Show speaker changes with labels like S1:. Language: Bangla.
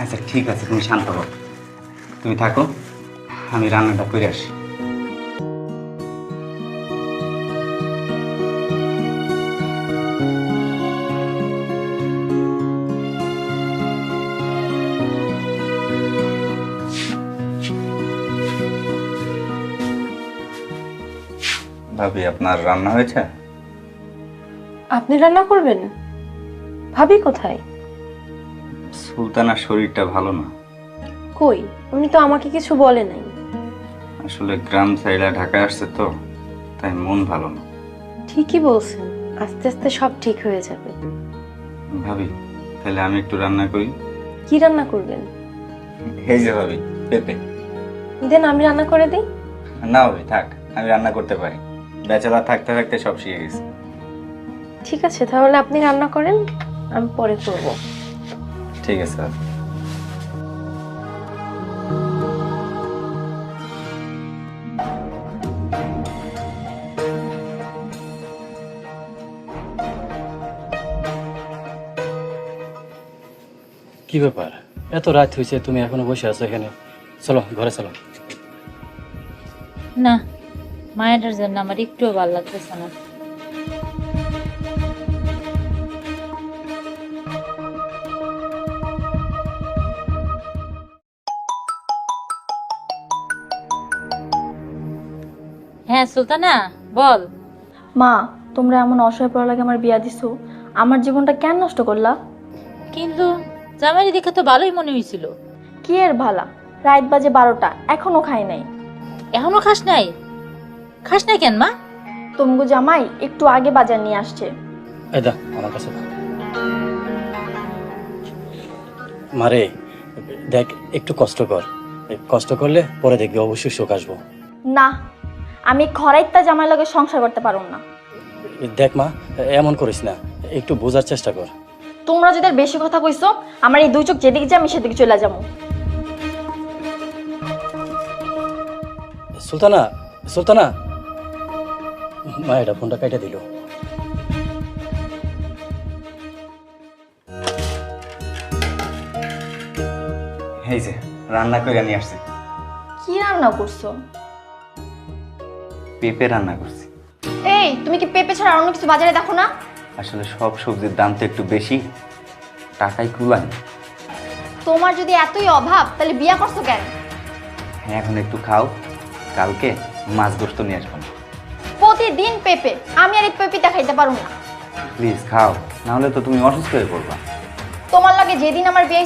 S1: আচ্ছা ঠিক আছে, তুমি শান্ত হও, তুমি থাকো, আমি রান্নাটা করে আসি। ভাবি, আপনার রান্না হয়েছে?
S2: আপনি রান্না করবেন? ভাবি কোথায়?
S1: সুলতানার শরীরটা ভালো না।
S2: কই, উনি তো আমাকে কিছু বলে নাই।
S1: আসলে গ্রাম সাইডে ঢাকায় আসছে তো, তাই মন ভালো না।
S2: ঠিকই বলছেন, আস্তে আস্তে সব ঠিক হয়ে যাবে।
S1: ভাবি, তাহলে আমি একটু রান্না করি।
S2: কি রান্না করবেন?
S1: এই যে ভাবি, পেঁপে।
S2: দেন আমি রান্না করে দিই।
S1: না ভাবি থাক, আমি রান্না করতে পারি, ব্যাচেলার থাকতে থাকতে সব শিখে গেছি।
S2: ঠিক আছে, তাহলে আপনি রান্না করেন, আমি পরে করবো।
S1: ঠিক আছে ভাবি।
S3: কি ব্যাপার, এত রাত হয়েছে, তুমি এখনো বসে আছো এখানে? চলো ঘরে চলো।
S4: না, মায়ের জন্য আমার একটুও ভালো লাগতেছে না। হ্যাঁ সুলতানা, বল।
S5: মা, তোমরা এমন অসহায় পড়া লাগে আমার বিয়া দিছো, আমার জীবনটা কেন নষ্ট করলা?
S4: কিন্তু জামাইয়ের দেখে তো ভালোই মনে হয়েছিল।
S5: কি এর ভালা? রাত বাজে 12টা, এখনো খাই নাই।
S4: এখনো খাস নাই? খাস নাই কেন মা?
S5: তমগু জামাই একটু আগে বাজার নিয়ে আসছে।
S3: এই দা আমার কাছে দাও। মারে দেখ, একটু কষ্ট কর, কষ্ট করলে পরে দেখবি অবশ্যই সুখ আসবো।
S5: না, আমি খরাইত্যা জামাই লগে সংসার করতে পারুম না।
S3: দেখ মা, এমন করিস না, একটু বোঝার চেষ্টা কর।
S5: তোমরা যদি আর বেশি কথা কইছো, আমার এই দুই চোখ যেদিকে যায় আমি সেদিকে চলে যাবো।
S3: সুলতানা, সুলতানা, মা এটা ফোনটা কেটে দিল।
S1: এই যে রান্না করে নিয়ে আসছি।
S5: কি রান্না করছো?
S1: পেঁপে রান্না করছি।
S5: এই, তুমি কি পেঁপে ছাড়া অন্য কিছু বাজারে দেখো না?
S1: আসলে সব সবজির দাম তো একটু বেশি, টাকাই কুলায় না।
S5: তোমার যদি এতই অভাব, তাহলে বিয়া করছো কেন?
S1: হ্যাঁ, এখন একটু খাও, কালকে মাছ গোস্ত নিয়ে আসবো।
S5: প্রতিদিন পেঁপে, আমি আর এই পেঁপেটা খাইতে পারুম না।
S1: প্লিজ খাও, নাহলে তো তুমি অসুস্থ হয়ে পড়বা।
S5: তোমার লাগে যেদিন আমার বিয়ে হয়েছে